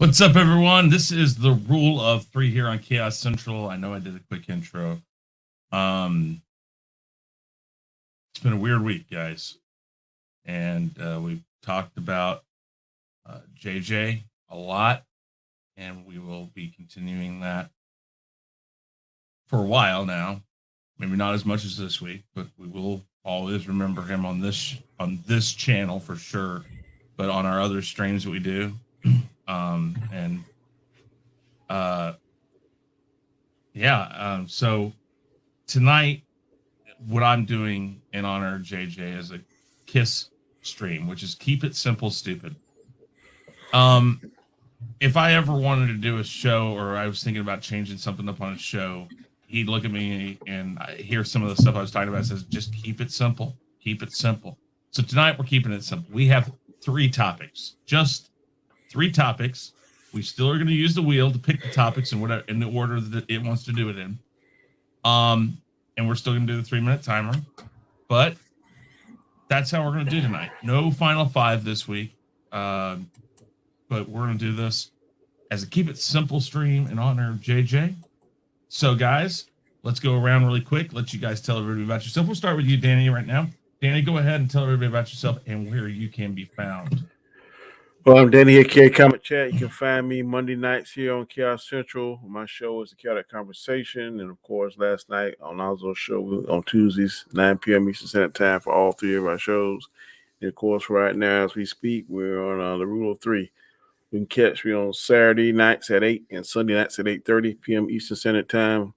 What's up, everyone? This is the Rule of Three here on Chaos Central. I know I did a quick intro. It's been a weird week, guys, and we've talked about JJ a lot, and we will be continuing that for a while now. Maybe not as much as this week, but we will always remember him on this channel for sure. But on our other streams that we do, so tonight, what I'm doing in honor of JJ is a K.I.S.S stream, which is keep it simple, stupid. If I ever wanted to do a show, or I was thinking about changing something up on a show, he'd look at me and I hear some of the stuff I was talking about. It says, just keep it simple. Keep it simple. So tonight we're keeping it simple. We have 3 topics, just 3 topics. We still are going to use the wheel to pick the topics in whatever in the order that it wants to do it in. And we're still going to do the 3-minute timer, but that's how we're going to do tonight. No final 5 this week, but we're going to do this as a keep it simple stream in honor of JJ. So, guys, let's go around really quick. Let you guys tell everybody about yourself. We'll start with you, Danny, right now. Danny, go ahead and tell everybody about yourself and where you can be found. Well, I'm Danny here, K Comment Chat. You can find me Monday nights here on Chaos Central. My show is the Chaotic Conversation. And, of course, last night on Nzo's show on Tuesdays, 9 p.m. Eastern Standard Time for all 3 of our shows. And, of course, right now as we speak, we're on the Rule of 3. You can catch me on Saturday nights at 8 and Sunday nights at 8:30 p.m. Eastern Standard Time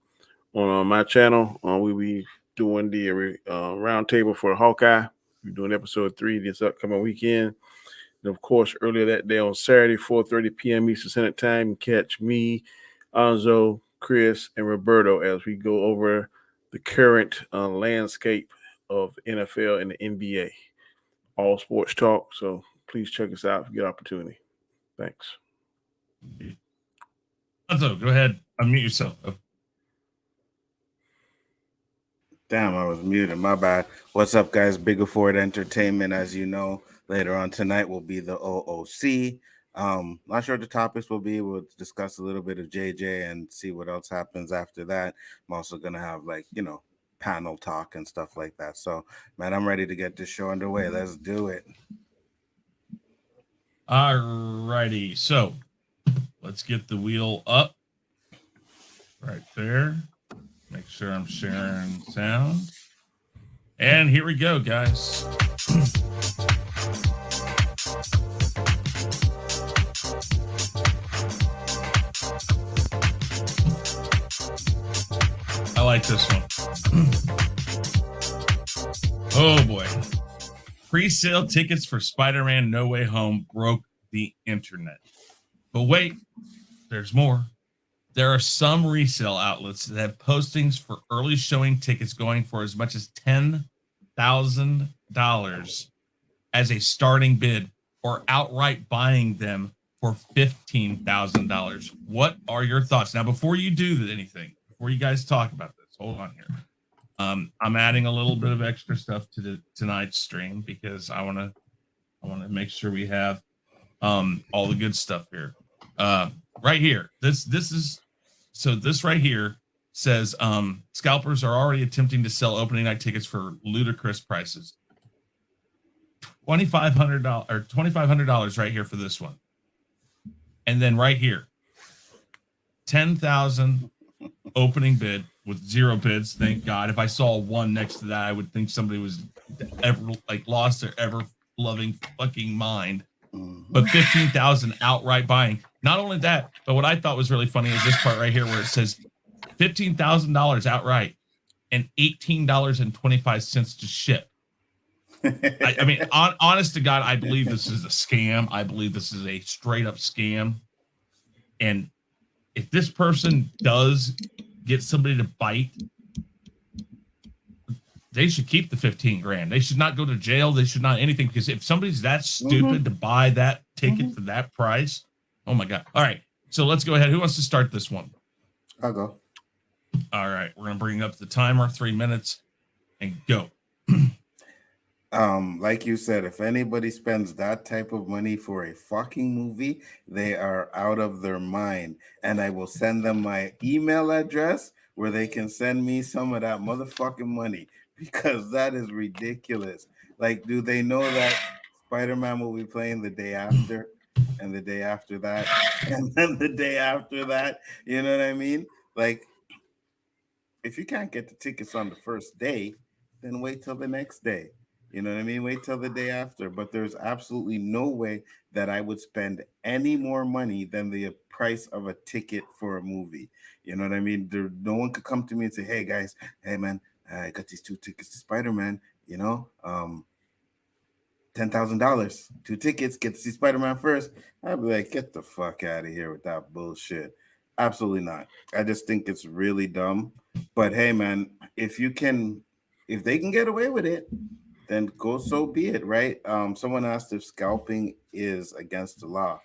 on my channel. We'll be doing the roundtable for Hawkeye. We're doing episode 3 this upcoming weekend. And, of course, earlier that day on Saturday, 4:30 p.m. Eastern Standard Time, you can catch me, Nzo, Chris, and Roberto as we go over the current landscape of the NFL and the NBA. All sports talk. So please check us out if you get opportunity. Thanks. Nzo, go ahead. Unmute yourself. Oh. Damn, I was muted. My bad. What's up, guys? Biggaford Entertainment, as you know. Later on tonight will be the OOC. Not sure what the topics will be. We'll discuss a little bit of JJ and see what else happens after that. I'm also going to have, panel talk and stuff like that. So, man, I'm ready to get this show underway. Let's do it. All righty. So, let's get the wheel up right there. Make sure I'm sharing sound. And here we go, guys. I like this one. Oh boy. Pre-sale tickets for Spider-Man No Way Home broke the internet. But wait, there's more. There are some resale outlets that have postings for early showing tickets going for as much as $10,000 as a starting bid, or outright buying them for $15,000. What are your thoughts? Now, before you do anything, before you guys talk about this, hold on here. I'm adding a little bit of extra stuff to tonight's stream because I want to make sure we have all the good stuff here. Right here. This right here says scalpers are already attempting to sell opening night tickets for ludicrous prices. $2,500 or $2,500 right here for this one. And then right here, 10,000 opening bid with 0 bids. Thank God. If I saw 1 next to that, I would think somebody was lost their ever loving fucking mind. But 15,000 outright buying. Not only that, but what I thought was really funny is this part right here where it says $15,000 outright and $18.25 to ship. I mean, honest to God, I believe this is a scam. I believe this is a straight up scam. And if this person does get somebody to bite, they should keep the 15 grand. They should not go to jail. They should not anything, because if somebody's that stupid to buy that ticket for that price, oh my God. All right. So let's go ahead. Who wants to start this one? I'll go. All right. We're going to bring up the timer, 3 minutes, and go. like you said, if anybody spends that type of money for a fucking movie, they are out of their mind. And I will send them my email address where they can send me some of that motherfucking money because that is ridiculous. Like, do they know that Spider-Man will be playing the day after and the day after that and then the day after that? You know what I mean? Like, if you can't get the tickets on the first day, then wait till the next day. You know what I mean? Wait till the day after. But there's absolutely no way that I would spend any more money than the price of a ticket for a movie. You know what I mean? No one could come to me and say, "Hey guys, hey man, I got these 2 tickets to Spider Man. You know, $10,000, 2 tickets, get to see Spider-Man first." I'd be like, get the fuck out of here with that bullshit. Absolutely not. I just think it's really dumb. But hey, man, if they can get away with it, then go so be it, right? Someone asked if scalping is against the law.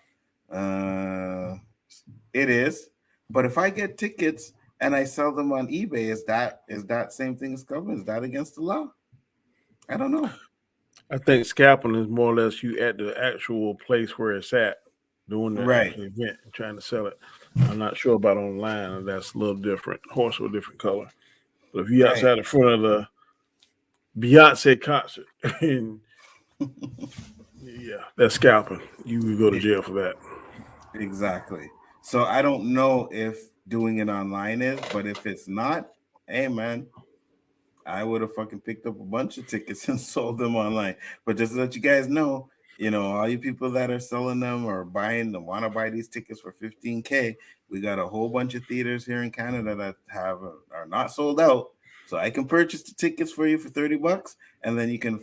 It is. But if I get tickets and I sell them on eBay, is that same thing as scalping? Is that against the law? I don't know. I think scalping is more or less you at the actual place where it's at, doing the Right. actual event and trying to sell it. I'm not sure about online, and that's a little different. Horse with a different color. But if you Right. outside the front of the Beyonce concert, and yeah, that's scalping. You would go to jail for that. Exactly. So I don't know if doing it online is, but if it's not, hey man, I would have fucking picked up a bunch of tickets and sold them online. But just to let you guys know, all you people that are selling them or buying them want to buy these tickets for 15K, we got a whole bunch of theaters here in Canada that are not sold out. So I can purchase the tickets for you for $30, and then you can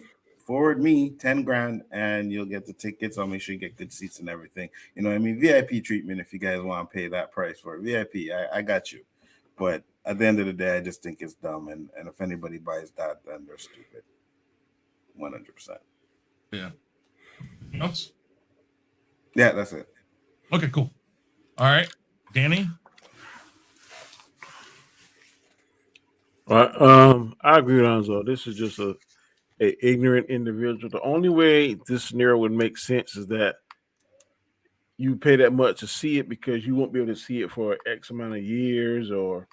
forward me 10 grand and you'll get the tickets. I'll make sure you get good seats and everything. You know what I mean? VIP treatment if you guys want to pay that price for it. VIP, I got you. But at the end of the day, I just think it's dumb. And if anybody buys that, then they're stupid. 100%. Yeah. Else? Yeah, that's it. Okay, cool. All right. Danny? All right. I agree with Nzo. This is just a ignorant individual. The only way this scenario would make sense is that you pay that much to see it because you won't be able to see it for X amount of years or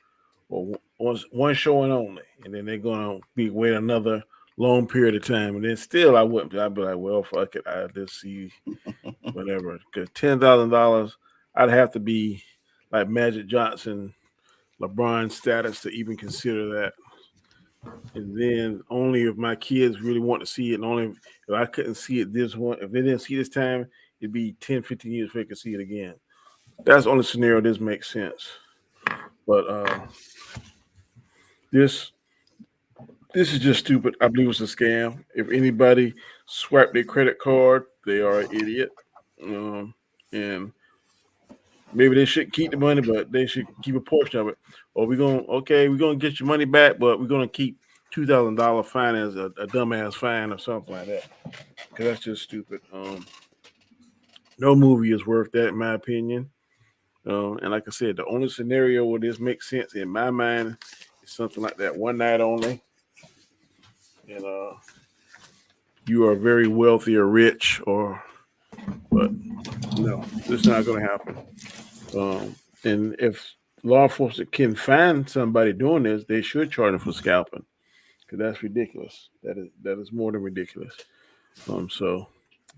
one showing only, and then they're gonna be wait another long period of time, and then still I wouldn't. I'd be like, well, fuck it, I just see whatever. Because $10,000, I'd have to be like Magic Johnson, LeBron status to even consider that. And then only if my kids really want to see it, and only if I couldn't see it this one, if they didn't see this time, it'd be 10, 15 years before they could see it again. That's the only scenario this makes sense. But this is just stupid. I believe it's a scam. If anybody swiped their credit card, they are an idiot. And maybe they shouldn't keep the money, but they should keep a portion of it. Or we're gonna get your money back, but we're gonna keep $2,000 fine as a dumbass fine or something like that. Because that's just stupid. No movie is worth that, in my opinion. And like I said, the only scenario where this makes sense in my mind is something like that, one night only. And you are very wealthy or rich, but no, it's not going to happen. And if law enforcement can find somebody doing this, they should charge them for scalping, because that's ridiculous. That is more than ridiculous. So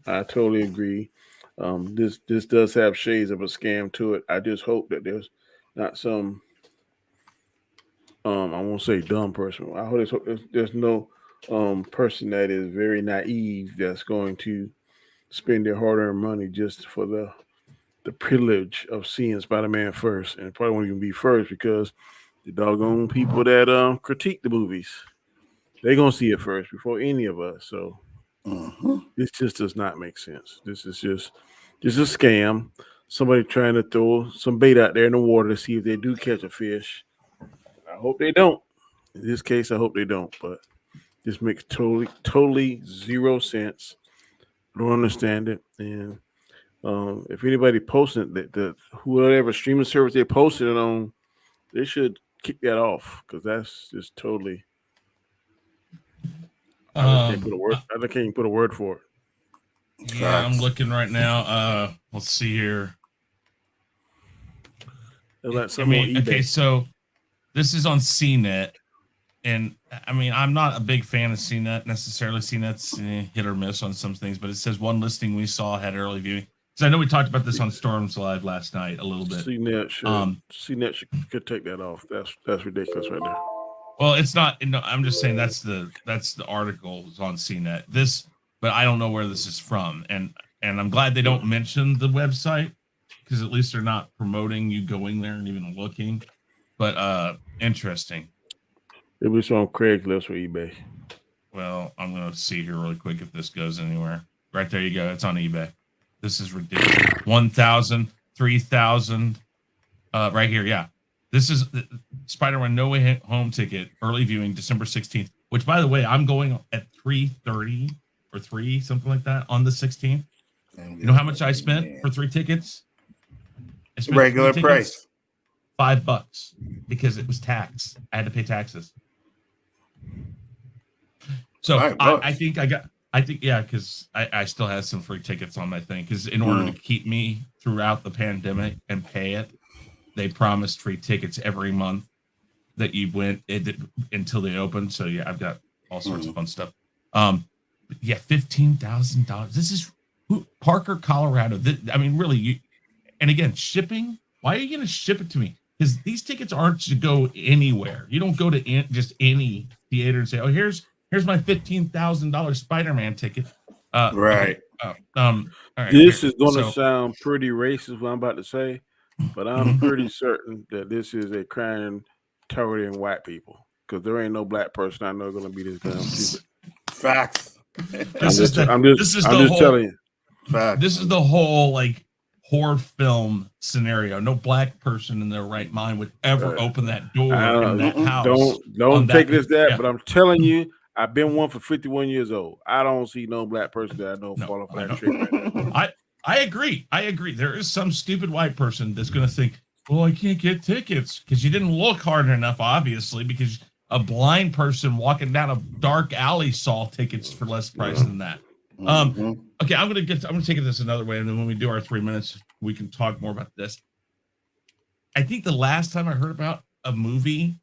I totally agree. This does have shades of a scam to it. I just hope that there's not some I won't say dumb person. I hope there's no person that is very naive that's going to spend their hard-earned money just for the privilege of seeing Spider-Man first, and it probably won't even be first because the doggone people that critique the movies, they're gonna see it first before any of us. So this just does not make sense. This is just a scam. Somebody trying to throw some bait out there in the water to see if they do catch a fish. I hope they don't. In this case, I hope they don't. But this makes totally zero sense. I don't understand it. And if anybody posted that, whoever streaming service they posted it on, they should kick that off because that's just totally I just can't put a word. I just can't put a word for it. Yeah, I'm looking right now. Let's see here. Like some on eBay. Okay, so this is on CNET, and I mean, I'm not a big fan of CNET necessarily. CNET's hit or miss on some things, but it says one listing we saw had early viewing. So I know we talked about this on Storms Live last night a little bit. CNET could take that off. That's ridiculous right there. Well, it's not. No, I'm just saying that's the article is on CNET. But I don't know where this is from, and I'm glad they don't mention the website because at least they're not promoting you going there and even looking. But interesting. It was on Craigslist or eBay. Well, I'm gonna see here really quick if this goes anywhere. Right there, you go. It's on eBay. This is ridiculous. 1,000, 3,000. Right here, yeah. This is Spider-Man No Way Home ticket, early viewing, December 16th. Which, by the way, I'm going at 3:30 or 3, something like that, on the 16th. You know how much I spent for 3 tickets? I spent regular price, $5 because it was tax. I had to pay taxes. So I think because I still have some free tickets on my thing because in order to keep me throughout the pandemic and pay it, they promised free tickets every month that you went until they opened. So yeah, I've got all sorts of fun stuff. Yeah, $15,000. This is Parker, Colorado. I mean, really, and again, shipping. Why are you going to ship it to me? Because these tickets aren't to go anywhere. You don't go to just any theater and say, "Oh, here's my $15,000 Spider-Man ticket." Right. Okay. All right. This is going to sound pretty racist. What I'm about to say, but I'm pretty certain that this is a crime targeting white people because there ain't no black person I know going to be this damn stupid. Facts. I'm just telling you. Facts. This is the whole like horror film scenario. No black person in their right mind would ever open that door in that house. Don't take this but I'm telling you, I've been one for 51 years old. I don't see no black person that I know fall off that trick right now. I agree. There is some stupid white person that's going to think, well, I can't get tickets because you didn't look hard enough, obviously, because a blind person walking down a dark alley saw tickets for less price than that. Okay, I'm gonna take this another way, and then when we do our 3 minutes, we can talk more about this. I think the last time I heard about a movie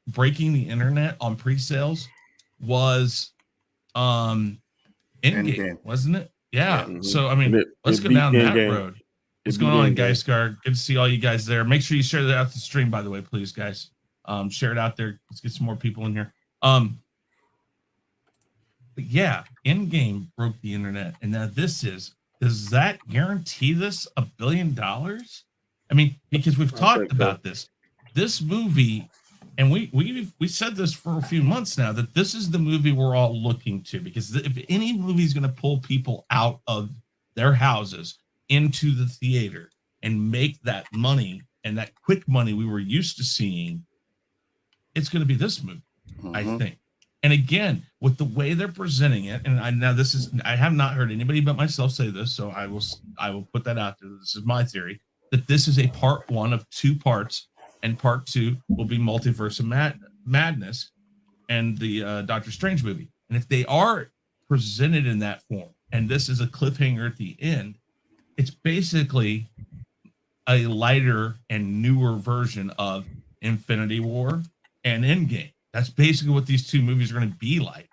breaking the internet on pre-sales was Endgame, wasn't it? Yeah. So I mean, let's go down that road. What's going on, Guys Guard? Good to see all you guys there. Make sure you share that out the stream, by the way, please, guys. Share it out there. Let's get some more people in here. But yeah, Endgame broke the internet, and now does that guarantee this $1 billion? I mean, because we've talked about this movie, and we said this for a few months now that this is the movie we're all looking to, because if any movie is going to pull people out of their houses into the theater and make that money and that quick money we were used to seeing, it's going to be this movie, I think. And again, with the way they're presenting it, and I have not heard anybody but myself say this, so I will put that out there. This is my theory, that this is a part 1 of 2 parts, and part 2 will be Multiverse of Madness and the Doctor Strange movie. And if they are presented in that form, and this is a cliffhanger at the end, it's basically a lighter and newer version of Infinity War and Endgame. That's basically what these 2 movies are going to be like.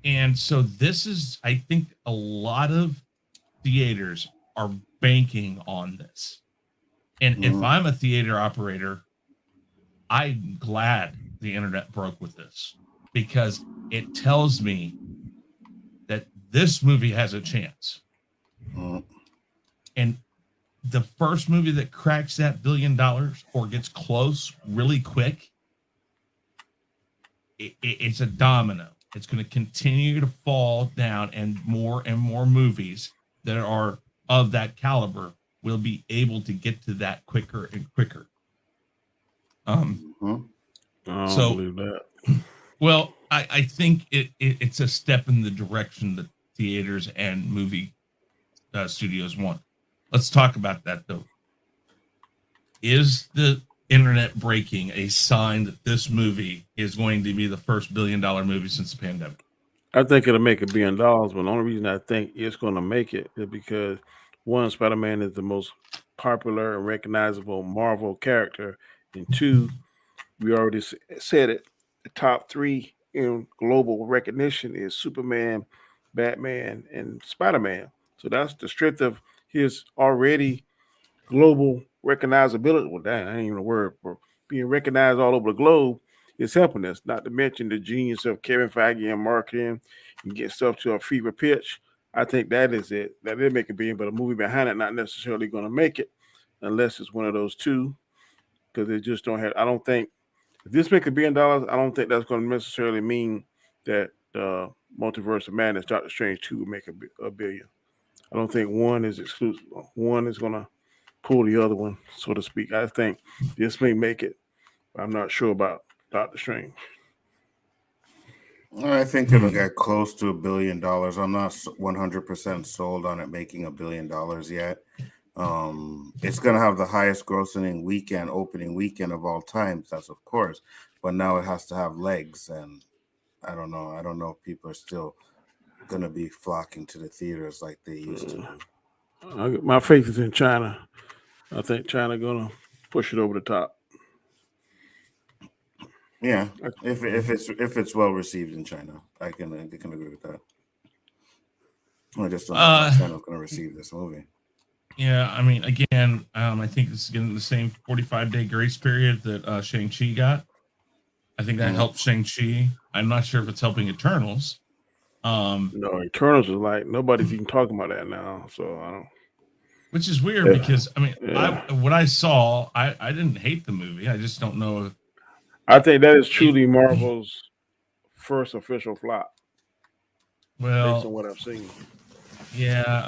And so this is, I think a lot of theaters are banking on this. And if I'm a theater operator, I'm glad the internet broke with this, because it tells me that this movie has a chance. And the first movie that cracks that $1 billion or gets close really quick, it's a domino. It's going to continue to fall down, and more movies that are of that caliber will be able to get to that quicker and quicker. I don't believe that. Well, I think it's a step in the direction that theaters and movie studios want. Let's talk about that, though. Is internet breaking, a sign that this movie is going to be the first $1 billion movie since the pandemic. I think it'll make $1 billion, but the only reason I think it's going to make it is because one, Spider-Man is the most popular and recognizable Marvel character, and two, we already said it. The top three in global recognition is Superman, Batman, and Spider-Man. So that's the strength of his already global recognizability. Well, that ain't even a word for being recognized all over the globe is helping us. Not to mention the genius of Kevin Feige and marketing and get stuff to a fever pitch. I think that is it. That did make it big, but a movie behind it not necessarily going to make it unless it's one of those two. Because they just don't have. I don't think if this make $1 billion, I don't think that's going to necessarily mean that Multiverse of Madness, Doctor Strange 2 will make $1 billion. I don't think one is exclusive. One is going to pull the other one, so to speak. I think this may make it. But I'm not sure about Doctor Strange. I think it'll get close to $1 billion. I'm not 100% sold on it making $1 billion yet. It's going to have the highest grossing opening weekend of all time. That's of course, but now it has to have legs, and I don't know. I don't know if people are still going to be flocking to the theaters like they used to do. My faith is in China. I think China going to push it over the top. Yeah, if it's well received in China, I can agree with that. I just don't know how China's going to receive this movie. Yeah, I mean, again, I think this is getting the same 45-day grace period that Shang-Chi got. I think that helped Shang-Chi. I'm not sure if it's helping Eternals. No, Eternals is like nobody's even talking about that now. So I don't. Which is weird because I mean, what I saw, I didn't hate the movie. I just don't know if. I think that is truly Marvel's first official flop. Well, based on what I've seen. Yeah.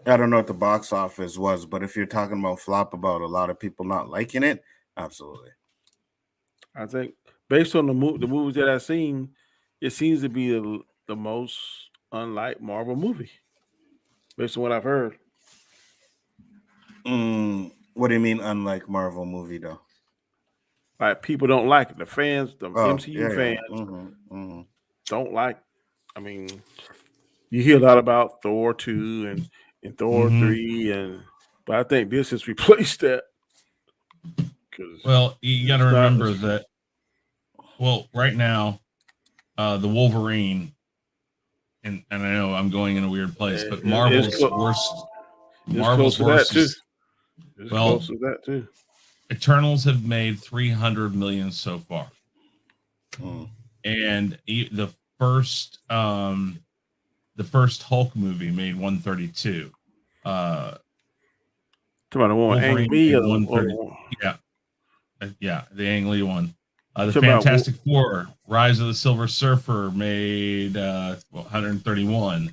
I don't know what the box office was, but if you're talking about flop about a lot of people not liking it, absolutely. I think based on the movies that I've seen, it seems to be the most unlike Marvel movie. Based on what I've heard. What do you mean unlike Marvel movie though? Like people don't like it. The fans, the MCU fans don't like. I mean, you hear a lot about Thor 2 and Thor 3, but I think this has replaced that. Well, you got to remember that. Well, right now, the Wolverine, and I know I'm going in a weird place, but Marvel's worst. Marvel's worst. Close to that too. Eternals have made 300 million so far, and the first Hulk movie made 132. Talking about the one Ang Lee or 130? Yeah, the Ang Lee one. The Fantastic Four, Rise of the Silver Surfer made 131.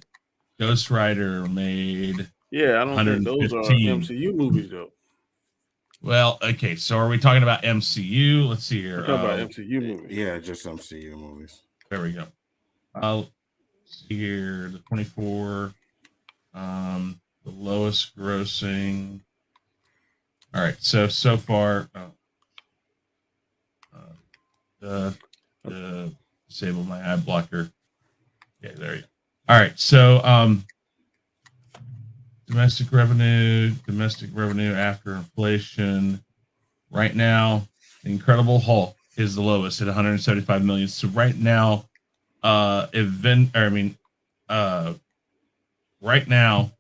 Ghost Rider made I don't think those are MCU movies though. Well, okay, so are we talking about MCU? Let's see here. We're talking about MCU movies. Yeah, just MCU movies. There we go. I'll see here the 24, the lowest grossing. All right, so far, disable my ad blocker. Okay, there you go. All right, so domestic revenue after inflation. Right now, the Incredible Hulk is the lowest at 175 million. So right now, right now,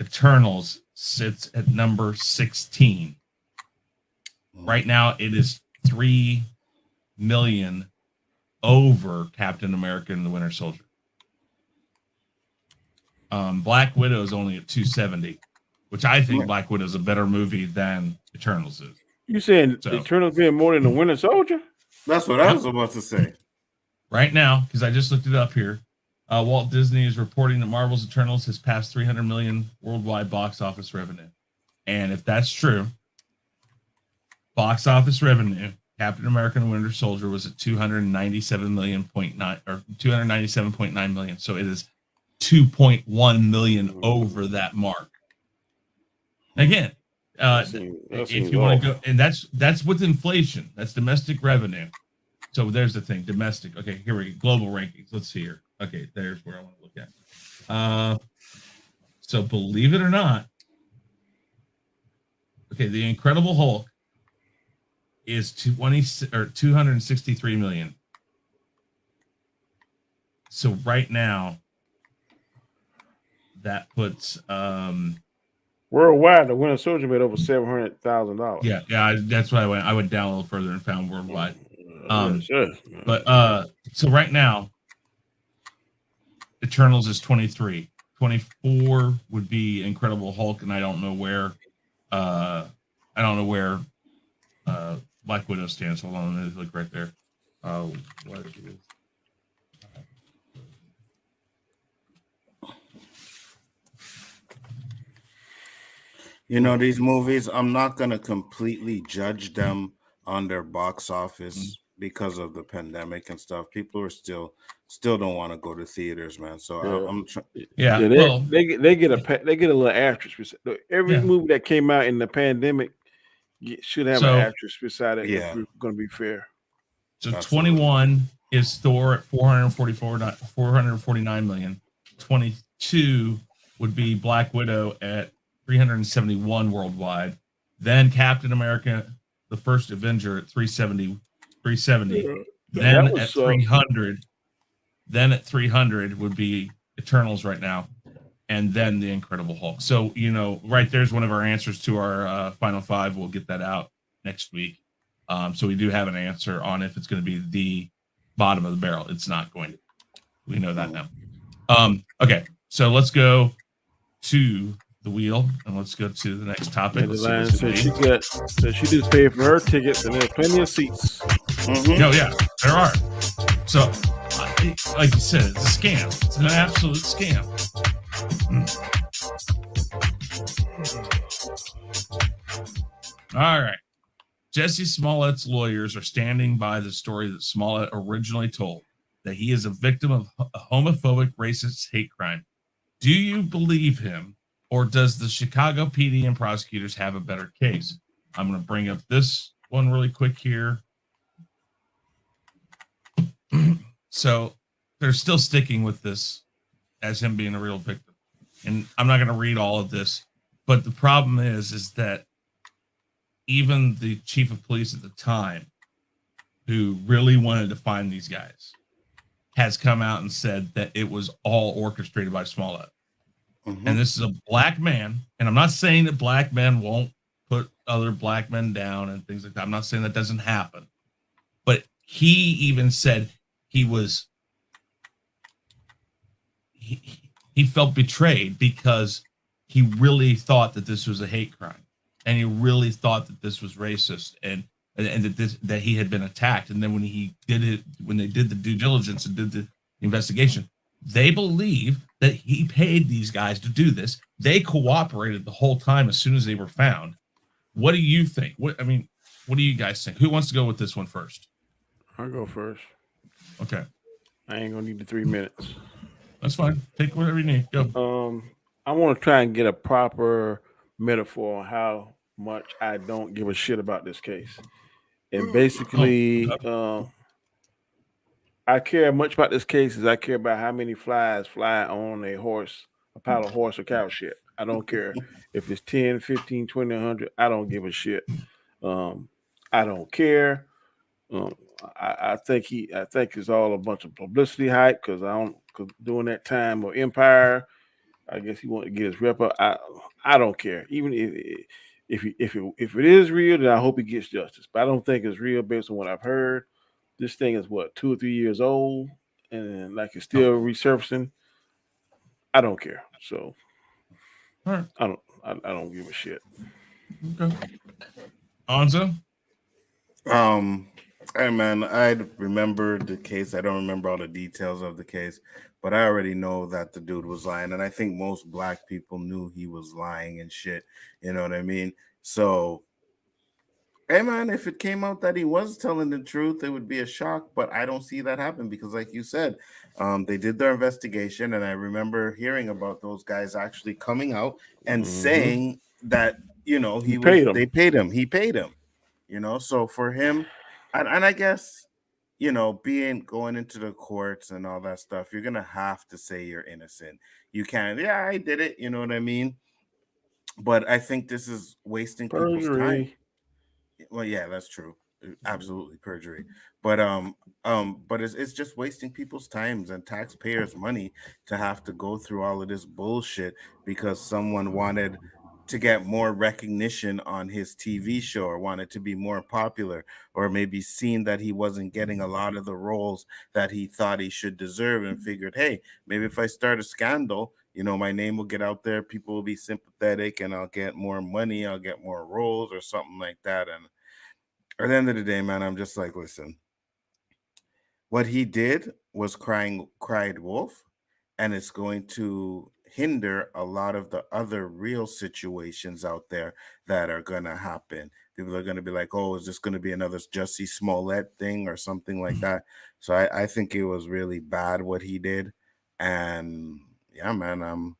Eternals sits at number 16. Right now, it is 3 million over Captain America and the Winter Soldier. Black Widow is only at 270, which I think Black Widow is a better movie than Eternals is. You saying Eternals being more than the Winter Soldier? That's what I was about to say. Right now, because I just looked it up here, Walt Disney is reporting that Marvel's Eternals has passed 300 million worldwide box office revenue. And if that's true, box office revenue, Captain America and Winter Soldier was at 297.9 million. So it is 2.1 million over that mark. Again, That if seems you want to off. go, and that's with inflation, that's domestic revenue. So there's the thing, domestic. Okay, here we go. Global rankings. Let's see here. Okay, there's where I want to look at. So believe it or not, okay, the Incredible Hulk is 263 million. So right now, that puts Worldwide, the Winter Soldier made over $700,000. yeah, that's why I went down a little further and found worldwide. Yes. But so right now, Eternals is 23. 24 would be Incredible Hulk, and I don't know where Black Widow stands. Hold on, let me look right there. What is it? You know, these movies, I'm not going to completely judge them on their box office because of the pandemic and stuff. People are still don't want to go to theaters, man. So I'm they get a little asterisk. Every movie that came out in the pandemic should have an asterisk beside it. If we're going to be fair. So absolutely. 21 is Thor at 449 million. 22 would be Black Widow at 371 worldwide. Then Captain America, the First Avenger at 370. Then at 300. Then at 300 would be Eternals right now, and then the Incredible Hulk. So right there's one of our answers to our final five. We'll get that out next week. So we do have an answer on if it's going to be the bottom of the barrel. It's not going to. We know that now. Okay, so let's go to the wheel and let's go to the next topic. The line said she just paid for her tickets and there are plenty of seats. Oh yeah, there are. So, like you said, it's a scam. It's an absolute scam. All right. Jesse Smollett's lawyers are standing by the story that Smollett originally told, that he is a victim of a homophobic, racist hate crime. Do you believe him, or does the Chicago PD and prosecutors have a better case? I'm going to bring up this one really quick here. So they're still sticking with this as him being a real victim. And I'm not going to read all of this, but the problem is that even the chief of police at the time, who really wanted to find these guys, has come out and said that it was all orchestrated by Smollett. And this is a black man. And I'm not saying that black men won't put other black men down and things like that. I'm not saying that doesn't happen. But he even said he felt betrayed because he really thought that this was a hate crime. And he really thought that this was racist and that he had been attacked. And then when they did the due diligence and did the investigation, they believe that he paid these guys to do this. They cooperated the whole time as soon as they were found. What do you think? What do you guys think? Who wants to go with this one first? I'll go first. Okay. I ain't gonna need the 3 minutes. That's fine. Take whatever you need. Go. I want to try and get a proper metaphor on how much I don't give a shit about this case. And basically, I care much about this case as I care about how many flies fly on a pile of horse or cow shit. I don't care if it's 10, 15, 20, 100. I don't give a shit. I don't care. I think it's all a bunch of publicity hype because during that time of Empire, I guess he wanted to get his rep up. I don't care. Even if it is real, then I hope he gets justice. But I don't think it's real based on what I've heard. This thing is 2 or 3 years old, and like it's still resurfacing. I don't care. So all right. I don't give a shit. Okay. Nzo? Hey man, I remember the case. I don't remember all the details of the case, but I already know that the dude was lying, and I think most black people knew he was lying and shit. You know what I mean? So, hey man, if it came out that he was telling the truth, it would be a shock, but I don't see that happen because, like you said, they did their investigation, and I remember hearing about those guys actually coming out and saying that He paid him. they paid him. He paid him. So for him, and I guess being going into the courts and all that stuff, you're gonna have to say you're innocent. You can't, yeah, I did it. You know what I mean? But I think this is wasting people's time. Perjury. Well, yeah, that's true. Absolutely perjury. But but it's just wasting people's times and taxpayers' money to have to go through all of this bullshit because someone wanted to get more recognition on his TV show or wanted to be more popular or maybe seen that he wasn't getting a lot of the roles that he thought he should deserve and figured, hey, maybe if I start a scandal, my name will get out there, people will be sympathetic, and I'll get more money, I'll get more roles or something like that. And at the end of the day, man, I'm just like, listen, what he did was cried wolf, and it's going to hinder a lot of the other real situations out there that are going to happen. People are going to be like, oh, is this going to be another Jussie Smollett thing or something like that? So I think it was really bad what he did. And yeah, man,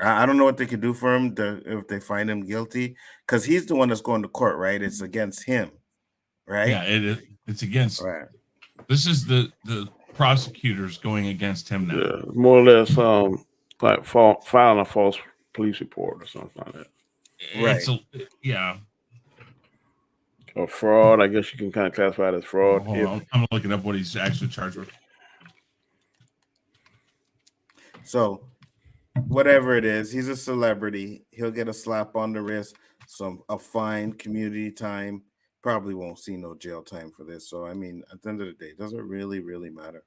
I don't know what they could do for him if they find him guilty, because he's the one that's going to court, right? It's against him, right? Yeah, it's against. Right. This is the prosecutors going against him now. Yeah, more or less, like filing a false police report or something like that. Right. Yeah. Or fraud. I guess you can kind of classify it as fraud. Hold on, I'm looking up what he's actually charged with. So, whatever it is, he's a celebrity. He'll get a slap on the wrist, a fine, community time. Probably won't see no jail time for this. So, I mean, at the end of the day, it doesn't really, really matter.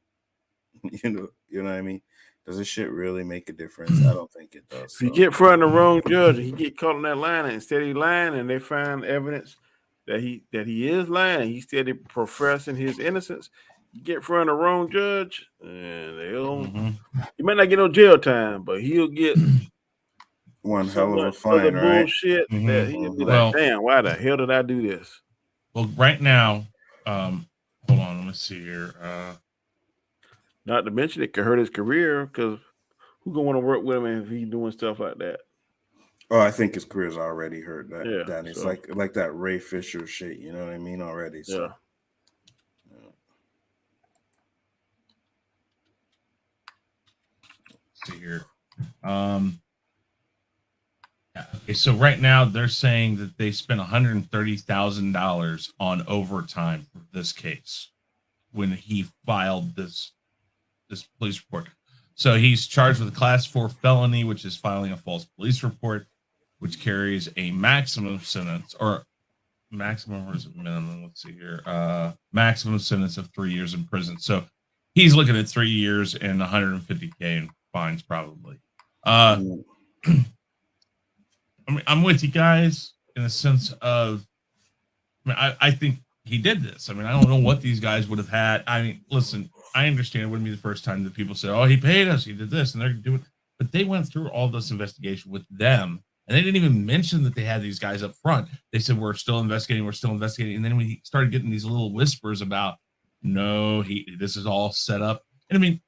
You know what I mean? Does this shit really make a difference? I don't think it does. If you get in front of the wrong judge and he get caught on that line, and instead of lying, and they find evidence that he is lying, he still professing his innocence. You get in front of the wrong judge, and they'll he might not get no jail time, but he'll get one so hell of a much fine, other right? bullshit that he'll be like, damn, why the hell did I do this? Well, right now, hold on, let me see here. Not to mention it could hurt his career, because who gonna want to work with him if he's doing stuff like that? Oh, I think his career's already hurt. It's so. like that Ray Fisher shit. You know what I mean? Already. So. Yeah. Let's see here. Okay, so right now they're saying that they spent $130,000 on overtime for this case when he filed this police report. So he's charged with a class 4 felony, which is filing a false police report, which carries a maximum sentence or maximum, or is it minimum? Let's see here. Maximum sentence of 3 years in prison. So he's looking at 3 years and $150K in fines, probably. I mean, I'm with you guys in the sense of, I think he did this. I mean, I don't know what these guys would have had. I mean, listen, I understand it wouldn't be the first time that people say, oh, he paid us, he did this, and they're doing, but they went through all this investigation with them, and they didn't even mention that they had these guys up front. They said, we're still investigating. And then we started getting these little whispers about, no, this is all set up. And I mean,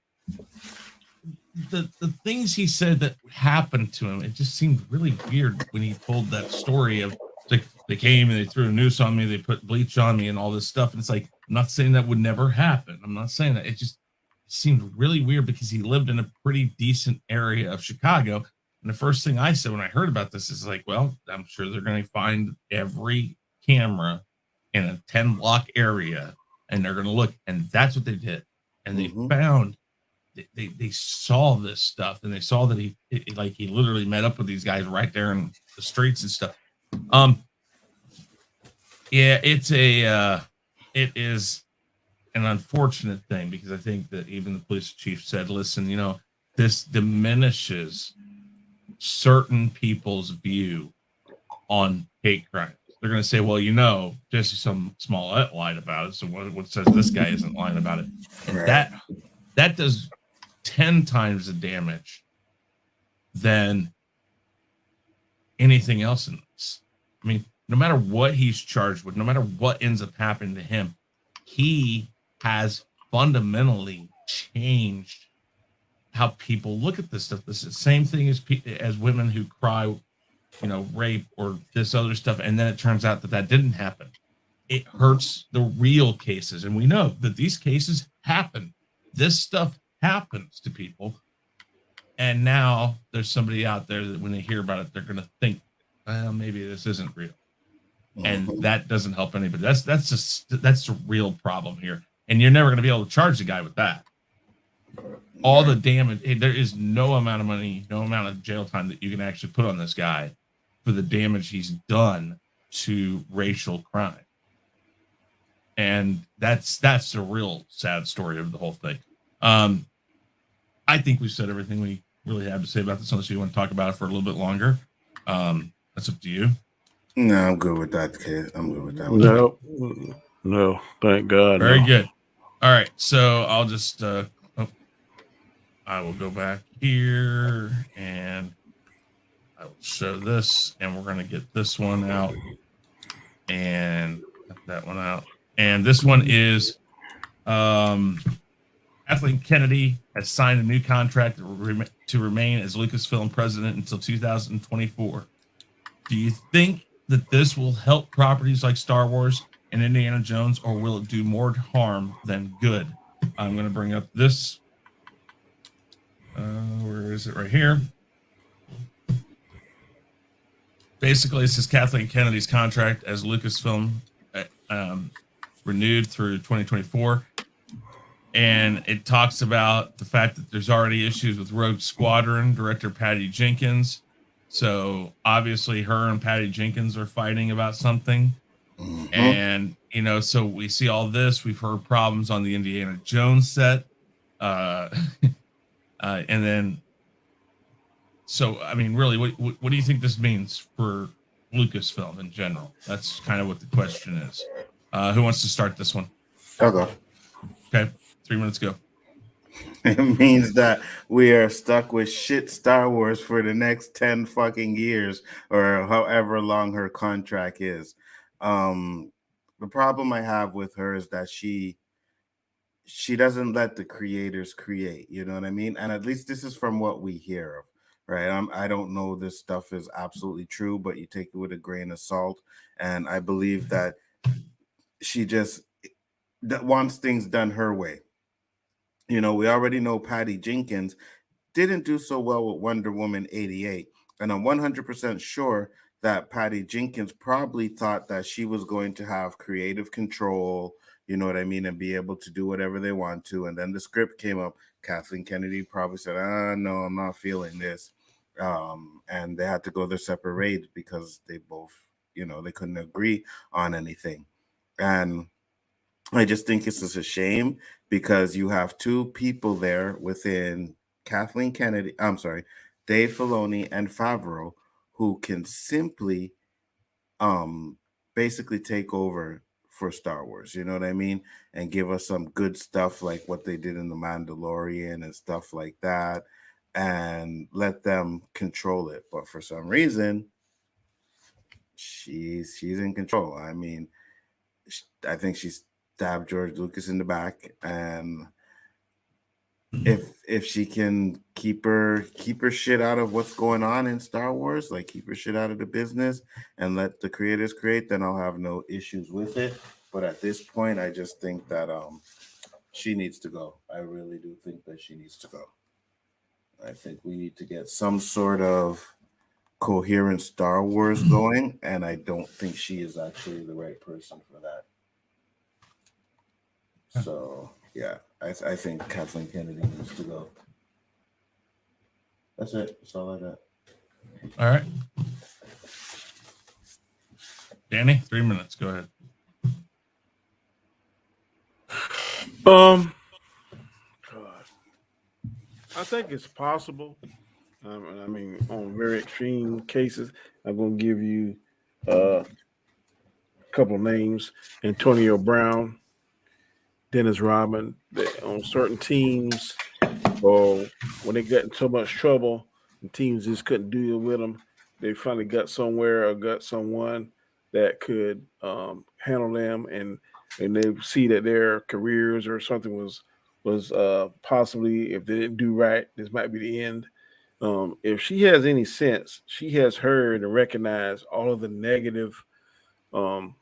the things he said that happened to him, it just seemed really weird when he told that story of, like, they came and they threw a noose on me, they put bleach on me and all this stuff. And it's like, I'm not saying that would never happen. I'm not saying that. It just seemed really weird because he lived in a pretty decent area of Chicago. And the first thing I said when I heard about this is like, well, I'm sure they're going to find every camera in a 10-block area and they're going to look. And that's what they did. And they found, they saw this stuff, and they saw that he literally met up with these guys right there in the streets and stuff. Yeah, it is an unfortunate thing, because I think that even the police chief said, listen, this diminishes certain people's view on hate crimes. They're going to say, well, Jesse Smollett lied about it, so what says this guy isn't lying about it? And right. that does 10 times the damage than anything else in this. I mean, no matter what he's charged with, no matter what ends up happening to him, he has fundamentally changed how people look at this stuff. This is the same thing as women who cry rape or this other stuff, and then it turns out that didn't happen. It hurts the real cases, and we know that these cases happen. This stuff happens to people, and now there's somebody out there that when they hear about it, they're going to think, well, maybe this isn't real, and that doesn't help anybody. That's the real problem here, and you're never going to be able to charge the guy with that. All the damage, there is no amount of money, no amount of jail time that you can actually put on this guy for the damage he's done to racial crime. And that's the real sad story of the whole thing. I think we've said everything we really have to say about this, unless you want to talk about it for a little bit longer. That's up to you. No, I'm good with that, kid. I'm good with that. No, thank God. Very good. All right, so I'll just I will go back here and I will show this, and we're going to get this one out and that one out. And this one is Kathleen Kennedy has signed a new contract to remain as Lucasfilm president until 2024. Do you think that this will help properties like Star Wars and Indiana Jones, or will it do more harm than good? I'm going to bring up this. Where is it? Right here. Basically, this is Kathleen Kennedy's contract as Lucasfilm renewed through 2024. And it talks about the fact that there's already issues with Rogue Squadron director Patty Jenkins. So obviously her and Patty Jenkins are fighting about something. And, so we see all this. We've heard problems on the Indiana Jones set. And then, so, I mean, really, what do you think this means for Lucasfilm in general? That's kind of what the question is. Who wants to start this one? I'll go. Okay, 3 minutes go. It means that we are stuck with shit Star Wars for the next 10 fucking years, or however long her contract is. The problem I have with her is that she doesn't let the creators create, you know what I mean? And at least this is from what we hear of, right? I don't know this stuff is absolutely true, but you take it with a grain of salt. And I believe that she just wants things done her way. We already know Patty Jenkins didn't do so well with Wonder Woman 88. And I'm 100% sure that Patty Jenkins probably thought that she was going to have creative control, you know what I mean, and be able to do whatever they want to. And then the script came up. Kathleen Kennedy probably said, no, I'm not feeling this. And they had to go their separate ways because they both, they couldn't agree on anything. And I just think it's just a shame because you have two people there within Kathleen Kennedy, Dave Filoni and Favreau, who can simply basically take over for Star Wars, you know what I mean? And give us some good stuff like what they did in The Mandalorian and stuff like that, and let them control it. But for some reason, she's in control. I mean, I think she stabbed George Lucas in the back, and if she can keep her shit out of what's going on in Star Wars, like keep her shit out of the business and let the creators create, then I'll have no issues with it. But at this point, I just think that she needs to go. I really do think that she needs to go. I think we need to get some sort of coherent Star Wars going, and I don't think she is actually the right person for that. So yeah, I think Kathleen Kennedy needs to go. That's it. That's all I got. All right. Danny, 3 minutes. Go ahead. I think it's possible. I mean, on very extreme cases, I'm going to give you a couple of names: Antonio Brown, Dennis Rodman. On certain teams, or when they got in so much trouble, and teams just couldn't deal with them, they finally got somewhere or got someone that could handle them, and they see that their careers or something was possibly, if they didn't do right, this might be the end. If she has any sense, she has heard and recognized all of the negative um,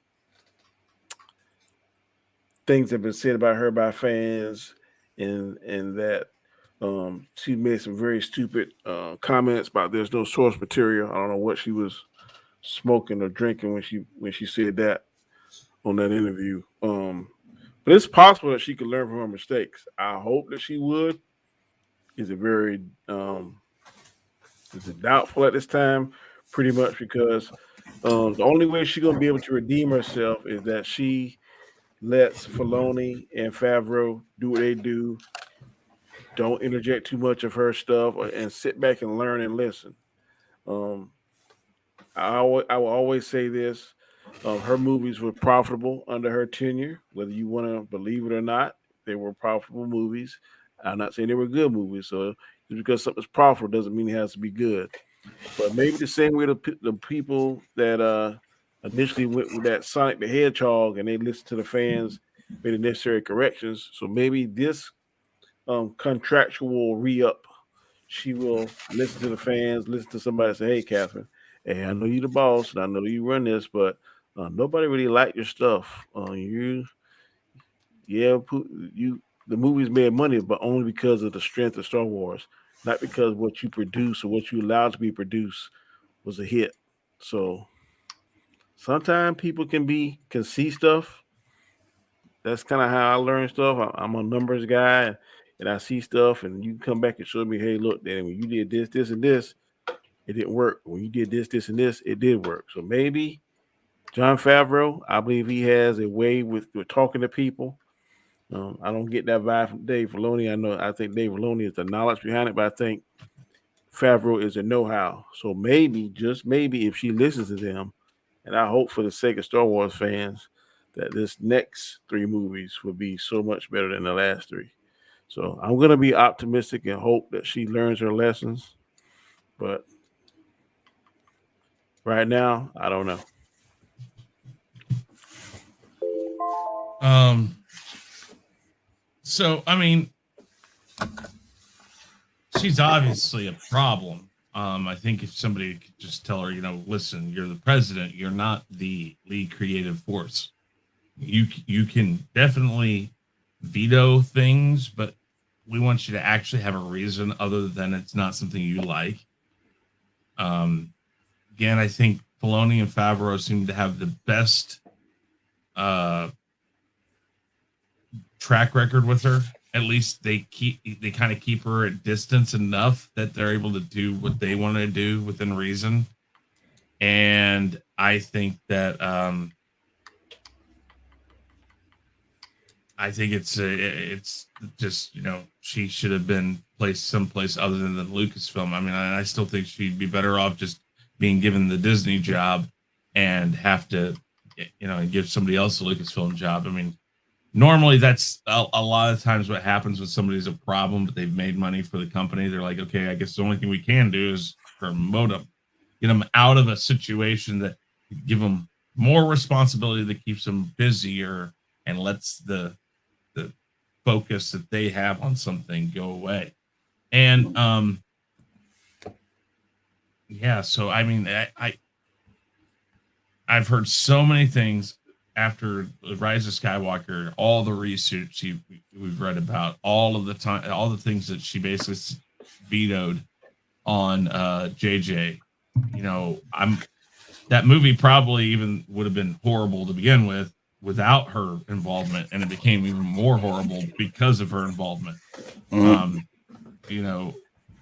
things that have been said about her by fans, and that she made some very stupid comments about there's no source material. I don't know what she was smoking or drinking when she said that on that interview. But it's possible that she could learn from her mistakes. I hope that she would. Is it very is it doubtful at this time? Pretty much because the only way she's gonna be able to redeem herself is that she lets Filoni and Favreau do what they do. Don't interject too much of her stuff, and sit back and learn and listen. Um, I will always say this: her movies were profitable under her tenure, whether you want to believe it or not. They were profitable movies. I'm not saying they were good movies. So just because something's profitable doesn't mean it has to be good. But maybe the same way the people that initially went with that Sonic the Hedgehog and they listened to the fans, made the necessary corrections. So maybe this contractual re-up, she will listen to the fans, listen to somebody say, "Hey, Catherine, hey, I know you the boss, and I know you run this, but nobody really liked your stuff. You, the movies made money, but only because of the strength of Star Wars, not because what you produce or what you allowed to be produced was a hit. So sometimes people can see stuff. That's kind of how I learn stuff. I'm a numbers guy, and I see stuff, and you come back and show me, hey, look, Danny, when you did this, this, and this, it didn't work. When you did this, this, and this, it did work. So maybe John Favreau, I believe he has a way with talking to people. I don't get that vibe from Dave Filoni. I think Dave Filoni is the knowledge behind it, but I think Favreau is a know-how. So maybe, just maybe, if she listens to them, and I hope for the sake of Star Wars fans, that this next three movies will be so much better than the last three. So I'm gonna be optimistic and hope that she learns her lessons. But right now, I don't know. So I mean, she's obviously a problem. I think if somebody could just tell her, listen, you're the president, you're not the lead creative force. You can definitely veto things, but we want you to actually have a reason other than it's not something you like. Again, I think Filoni and Favreau seem to have the best track record with her. At least they kind of keep her at distance enough that they're able to do what they want to do within reason. And I think that I think it's just she should have been placed someplace other than the Lucasfilm. I mean, I still think she'd be better off just being given the Disney job and have to give somebody else a Lucasfilm job. I mean, normally that's a lot of times what happens when somebody's a problem, but they've made money for the company. They're like, okay, I guess the only thing we can do is promote them, get them out of a situation that give them more responsibility that keeps them busier and lets the focus that they have on something go away. And yeah, so I mean, I've heard so many things after the Rise of Skywalker, all the research we've read about, all of the time, all the things that she basically vetoed on JJ. That movie probably even would have been horrible to begin with without her involvement, and it became even more horrible because of her involvement.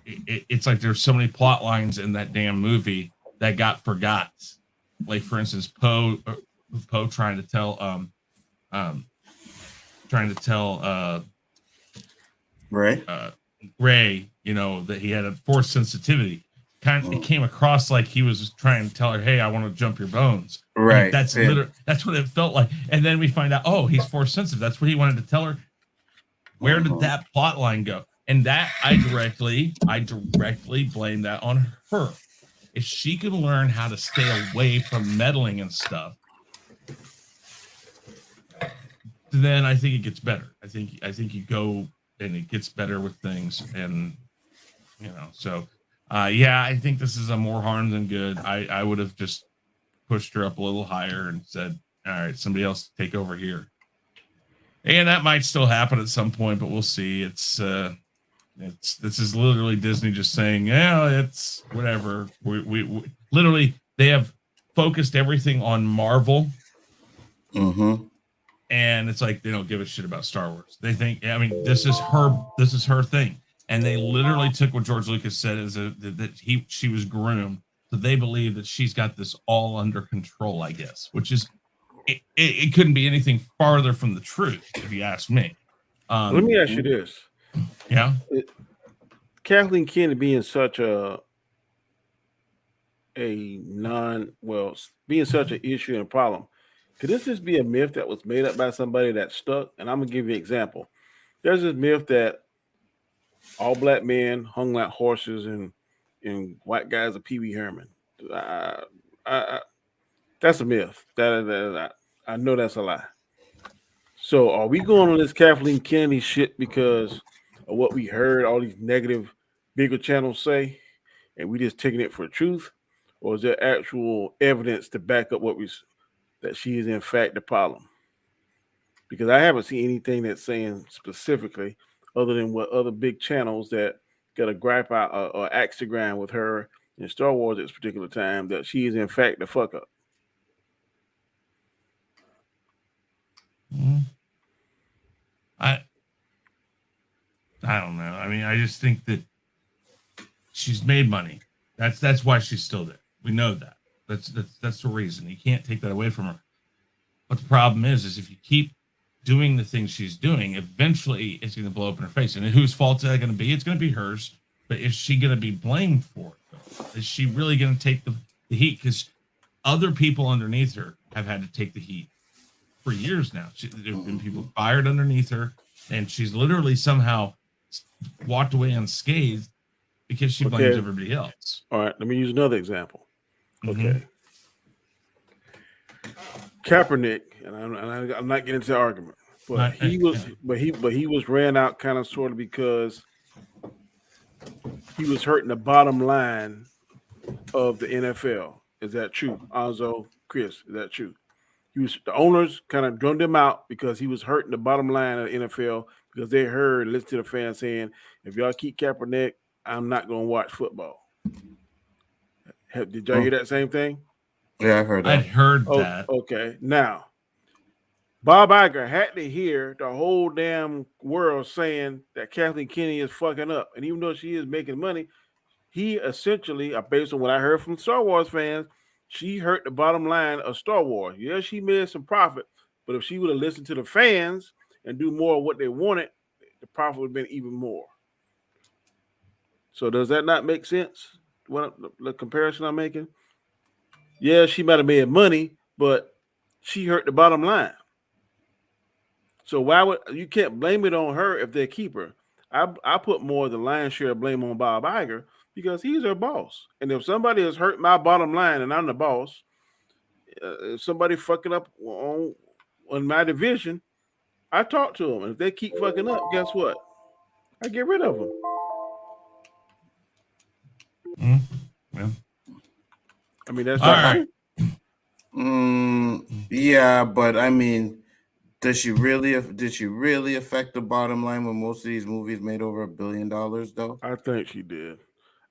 It's like there's so many plot lines in that damn movie that got forgot. Like, for instance, Poe trying to tell Ray, that he had a force sensitivity. It came across like he was trying to tell her, "Hey, I want to jump your bones." Right. Like, that's what it felt like. And then we find out, oh, he's force sensitive. That's what he wanted to tell her. Where did that plot line go? And that I directly blame that on her. If she could learn how to stay away from meddling and stuff, then I think it gets better. I think you go and it gets better with things, and so Yeah, I think this is a more harm than good. I would have just pushed her up a little higher and said, all right, somebody else take over here. And that might still happen at some point, but we'll see. It's this is literally Disney just saying, yeah, it's whatever. We literally, they have focused everything on Marvel. Mm-hmm. And it's like they don't give a shit about Star Wars. They think, I mean, this is her thing. And they literally took what George Lucas said is that she was groomed. So they believe that she's got this all under control, I guess, which is it couldn't be anything farther from the truth, if you ask me. Let me ask you this. Yeah. Kathleen Kennedy being such being such an issue and a problem, could this just be a myth that was made up by somebody that stuck? And I'm gonna give you an example. There's this myth that all black men hung like horses and white guys are Pee Wee Herman. That's a myth. I know that's a lie. So are we going on this Kathleen Kennedy shit because of what we heard all these negative bigger channels say, and we just taking it for truth, or is there actual evidence to back up that she is in fact the problem? Because I haven't seen anything that's saying specifically, other than what other big channels that got a gripe out or axiogram with her in Star Wars at this particular time, that she is in fact the fuck up. I don't know. I mean, I just think that she's made money. That's why she's still there. We know that. That's the reason. You can't take that away from her. But the problem is if you keep doing the things she's doing, eventually it's going to blow up in her face. And whose fault is that going to be? It's going to be hers. But is she going to be blamed for it, though? Is she really going to take the heat? Because other people underneath her have had to take the heat for years now. There have been people fired underneath her, and she's literally somehow walked away unscathed because she blames everybody else. All right, let me use another example. Okay. Kaepernick, and I'm not getting into the argument, but he was ran out kind of sort of because he was hurting the bottom line of the NFL. Is that true? Nzo Chris, is that true? The owners kind of drummed him out because he was hurting the bottom line of the NFL because they heard and listened to the fans saying, if y'all keep Kaepernick, I'm not going to watch football. Did y'all hear that same thing? Yeah, I heard that. I'd heard that. Okay. Now, Bob Iger had to hear the whole damn world saying that Kathleen Kennedy is fucking up. And even though she is making money, he essentially, based on what I heard from Star Wars fans, she hurt the bottom line of Star Wars. Yeah, she made some profit, but if she would have listened to the fans and do more of what they wanted, the profit would have been even more. So does that not make sense? What the comparison I'm making? Yeah, she might have made money, but she hurt the bottom line. So why would you can't blame it on her if they keep her? I put more of the lion's share of blame on Bob Iger because he's her boss. And if somebody has hurt my bottom line and I'm the boss, if somebody fucking up on my division, I talk to them. And if they keep fucking up, guess what? I get rid of them. Yeah. I mean, that's all right. Yeah, but I mean, did she really affect the bottom line when most of these movies made over $1 billion though? I think she did.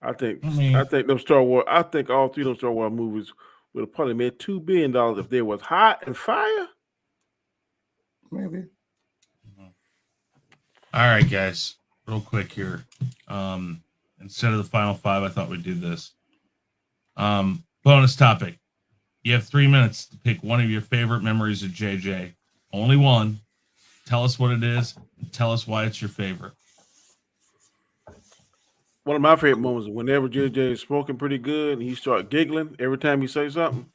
I think them Star Wars. I think all three of them Star Wars movies would have probably made $2 billion if they was hot and fire. Maybe. All right, guys. Real quick here. Instead of the final five, I thought we'd do this. Bonus topic. You have 3 minutes to pick one of your favorite memories of JJ. Only one. Tell us what it is and tell us why it's your favorite. One of my favorite moments is whenever JJ is smoking pretty good and he start giggling every time he say something.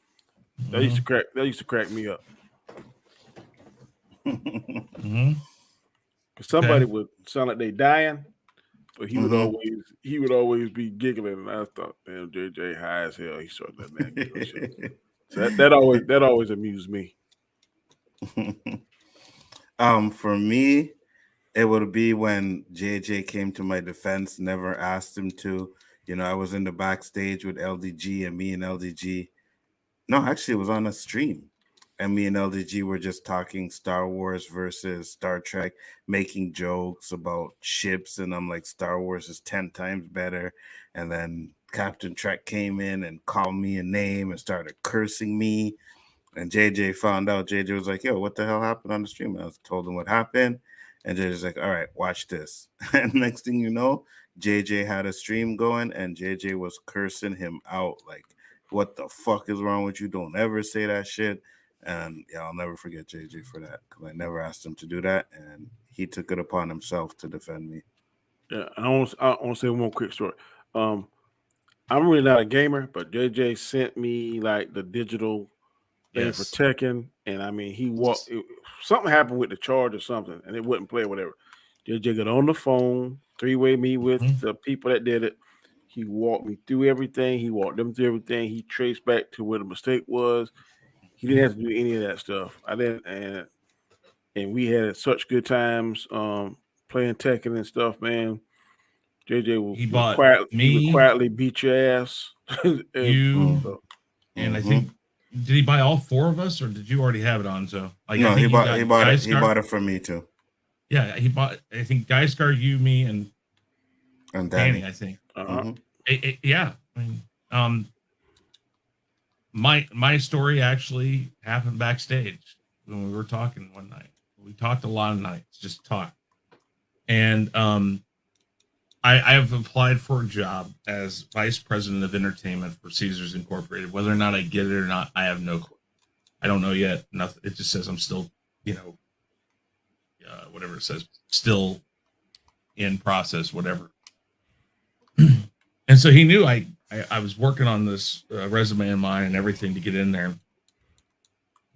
That used to crack me up. Because somebody would sound like they dying, but he would always be giggling, and I thought, damn, JJ high as hell. He started that man giggle shit. So that always amused me. For me, it would be when JJ came to my defense, never asked him to. I was in the backstage with LDG, and me and LDG. No, actually, it was on a stream. And me and LDG were just talking Star Wars versus Star Trek, making jokes about ships. And I'm like, Star Wars is 10 times better. And then Captain Trek came in and called me a name and started cursing me. And JJ found out. JJ was like, yo, what the hell happened on the stream? And I told him what happened. And JJ's like, all right, watch this. And next thing you know, JJ had a stream going and JJ was cursing him out. Like, what the fuck is wrong with you? Don't ever say that shit. And yeah, I'll never forget JJ for that because I never asked him to do that. And he took it upon himself to defend me. Yeah, I want to say one quick story. I'm really not a gamer, but JJ sent me like the digital thing for Tekken, and I mean, something happened with the charge or something, and it wouldn't play or whatever. JJ got on the phone, three-way me with the people that did it. He walked me through everything. He walked them through everything. He traced back to where the mistake was. He didn't have to do any of that stuff. I didn't, and we had such good times playing Tekken and stuff, man. JJ would quietly beat your ass. And I think, did he buy all four of us, or did you already have it on? So no, he bought it for me too. Yeah, he bought. I think Guyscar, you, me, and Danny. I think. Yeah, I mean, my story actually happened backstage when we were talking one night. We talked a lot of nights, just talked, and I have applied for a job as vice president of entertainment for Caesars Incorporated. Whether or not I get it or not, I have no clue. I don't know yet. Nothing. It just says I'm still, whatever it says, still in process, whatever. And so he knew I was working on this resume of mine and everything to get in there.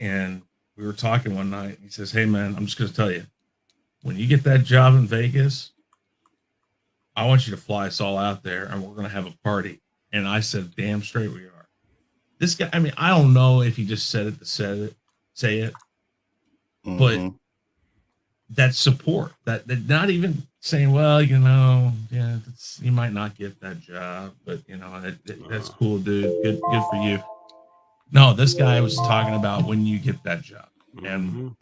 And we were talking one night. He says, "Hey, man, I'm just going to tell you, when you get that job in Vegas, I want you to fly us all out there and we're going to have a party." And I said, "Damn straight we are." This guy, I mean, I don't know if he just said it to say it, but that support, that not even saying, "Well, yeah, you might not get that job, but that's cool, dude. Good for you." No, this guy was talking about when you get that job, and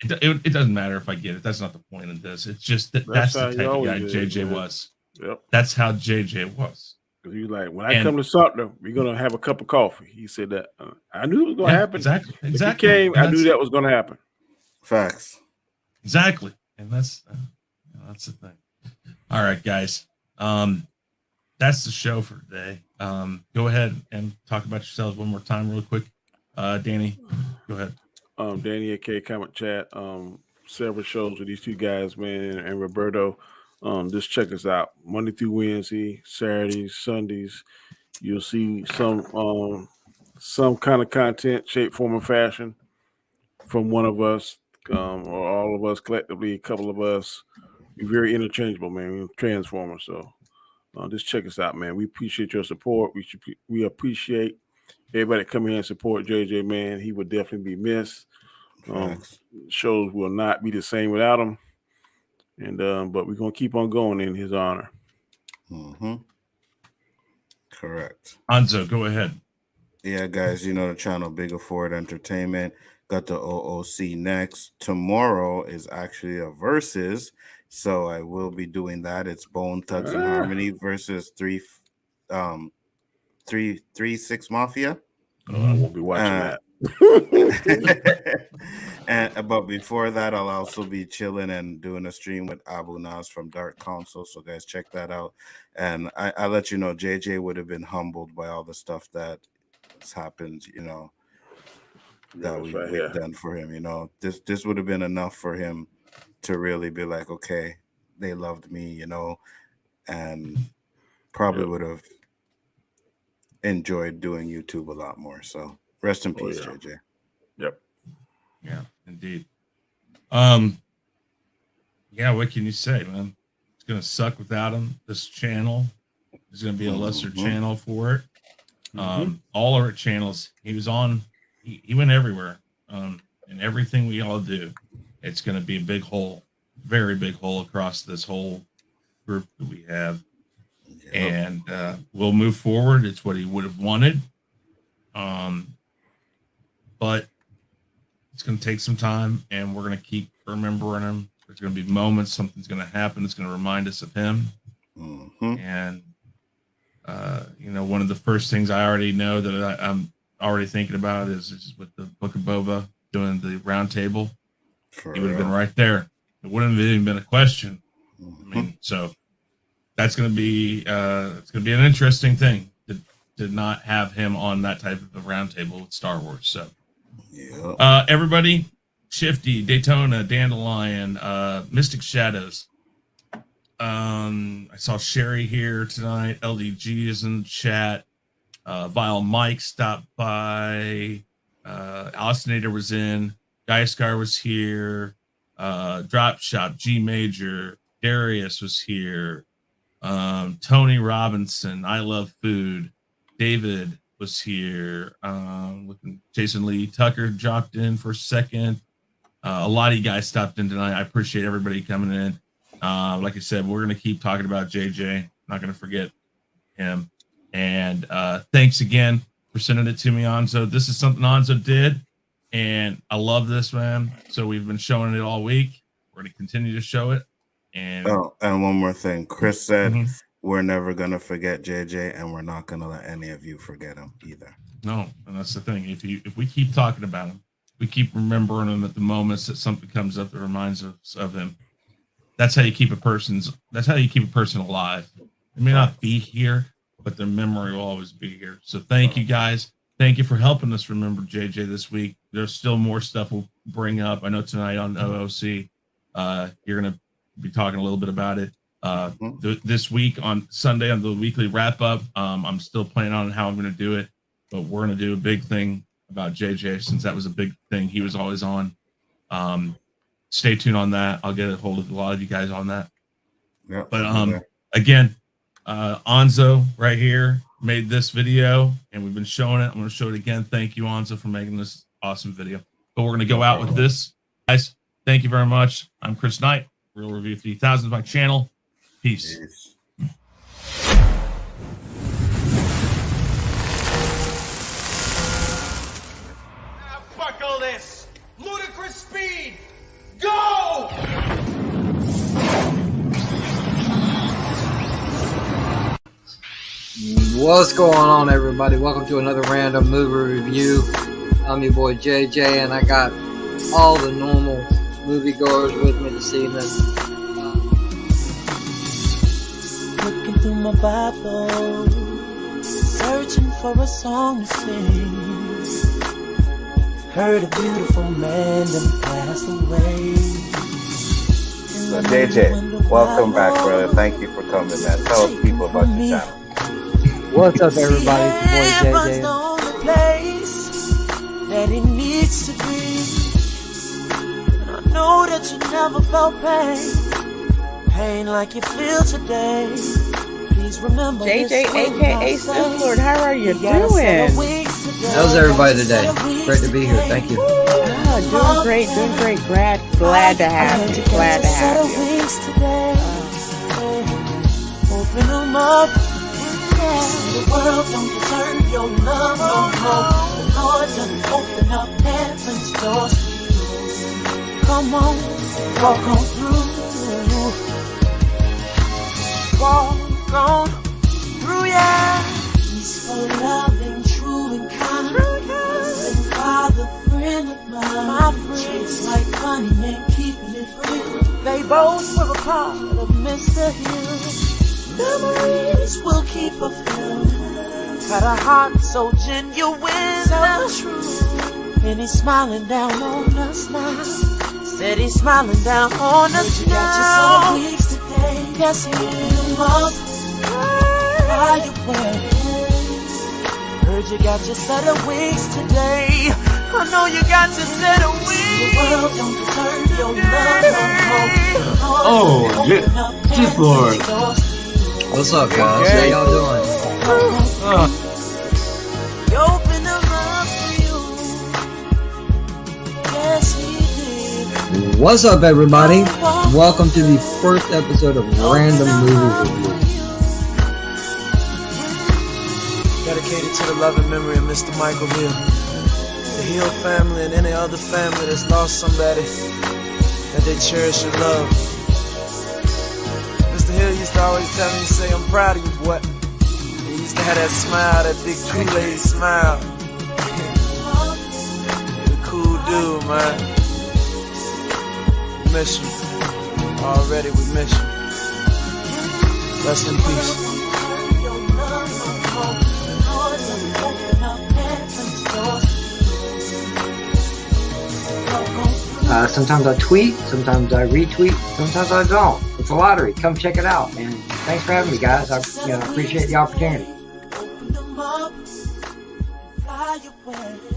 it doesn't matter if I get it. That's not the point of this. It's just that's the type of guy JJ was. Yep. That's how JJ was. He's like, when I come to Sumter, we're gonna have a cup of coffee. He said that. I knew it was gonna happen. Exactly. If he came, I knew that was gonna happen. Facts. Exactly, and that's the thing. All right, guys. That's the show for today. Go ahead and talk about yourselves one more time, real quick. Danny, go ahead. Danny at K Comment Chat. Several shows with these two guys, man, and Roberto. Just check us out Monday through Wednesday, Saturdays, Sundays. You'll see some kind of content, shape, form, and fashion from one of us, or all of us collectively. A couple of us. We're very interchangeable, man. We're transformers. So just check us out, man. We appreciate your support. We appreciate everybody come here and support JJ, man. He would definitely be missed. Shows will not be the same without him. And but we're gonna keep on going in his honor. Correct. Nzo, go ahead. Yeah, guys, the channel Biggaford Entertainment. Got the OOC next. Tomorrow is actually a versus, so I will be doing that. It's Bone Thugs and Harmony versus 3-6 Mafia. I won't be watching that. But before that, I'll also be chilling and doing a stream with Abu Nas from Dark Council. So guys, check that out. And I let you know, JJ would have been humbled by all the stuff that has happened, that we've done for him. This would have been enough for him to really be like, okay, they loved me, and probably would have enjoyed doing YouTube a lot more. So rest in peace, JJ. Yep. Yeah, indeed. Yeah, what can you say, man? It's gonna suck without him. This channel is gonna be a lesser channel for it. All our channels, he was on, he went everywhere. And everything we all do, it's gonna be a big hole, very big hole across this whole group that we have. and we'll move forward. It's what he would have wanted. But it's going to take some time, and we're going to keep remembering him. There's going to be moments, something's going to happen. It's going to remind us of him. And, one of the first things I already know that I'm already thinking about is with the Book of Boba doing the round table. He would have been right there. It wouldn't have even been a question. I mean, so that's going to be it's going to be an interesting thing to not have him on that type of a round table with Star Wars. So, everybody, Shifty, Daytona, Dandelion, Mystic Shadows. I saw Sherry here tonight. LDG is in the chat. Vile Mike stopped by. Alcinator was in. Geiscar was here. Drop Shop, G Major, Darius was here. Tony Robinson, I Love Food. David was here. Jason Lee Tucker dropped in for a second. A lot of you guys stopped in tonight. I appreciate everybody coming in. Like I said, we're going to keep talking about JJ. Not going to forget him. And thanks again for sending it to me, Nzo. This is something Nzo did, and I love this, man. So we've been showing it all week. We're going to continue to show it. And one more thing. Chris said, we're never going to forget JJ, and we're not going to let any of you forget him either. No, and that's the thing. If we keep talking about him, we keep remembering him at the moments that something comes up that reminds us of him. That's how you keep a person alive. They may not be here, but their memory will always be here. So thank you guys. Thank you for helping us remember JJ this week. There's still more stuff we'll bring up. I know tonight on OOC, you're going to be talking a little bit about it. This week on Sunday on the weekly wrap up, I'm still planning on how I'm going to do it, but we're going to do a big thing about JJ since that was a big thing. He was always on. Stay tuned on that. I'll get a hold of a lot of you guys on that. Yeah. But again, Nzo right here made this video, and we've been showing it. I'm going to show it again. Thank you, Nzo, for making this awesome video. But we're going to go out with this, guys. Thank you very much. I'm Chris Knight. Real Review 3000 is my channel. Peace. Now buckle this. Ludicrous speed. Go! What's going on, everybody? Welcome to another random movie review. I'm your boy JJ, and I got all the normal moviegoers with me this evening. Looking through my Bible, searching for a song to sing. Heard a beautiful man that passed away. So JJ, welcome back, brother. Thank you for coming, man. Tell people about your channel. What's up, everybody? It's your boy Heaven's the JJ. only place that it needs to be. And I know that you never felt pain like you feel today. Please remember JJ, aka Sith Lord, how are you doing? How's everybody today? Great to be here. Thank you. Doing great. Glad to have you. Glad to have you. Open them up. The world don't deserve your love no more. The Lord doesn't open up heaven's doors for you. Come on, walk on through. Walk on through, yeah. He's for loving, true and kind. And Father, friend of mine. My friends like honey and keeping it real. They both were a part of Mr. Hill. Memories will keep her filled. Got a heart so genuine, so true. And he's smiling down on us now. Said he's smiling down on us now. You got your weeks today. Yes, he is. How you play? Heard you got your set of wings today. I know you got your set of wings. The world don't deserve your love no more. Oh, Sith Lord. What's up, guys? How y'all doing? You open them up for you. Yes, he did. What's up, everybody? Welcome to the first episode of Random Movie Review. Dedicated to the loving memory of Mr. Michael Hill, the Hill family, and any other family that's lost somebody that they cherish and love. Mr. Hill used to always tell me, say, I'm proud of you, boy. He used to have that smile, that big Kool-Aid smile. The cool dude, man. We miss you. Already we miss you. Rest in peace. Sometimes I tweet, sometimes I retweet, sometimes I don't. It's a lottery. Come check it out. And thanks for having me, guys. I appreciate the opportunity. Open them up, fly away.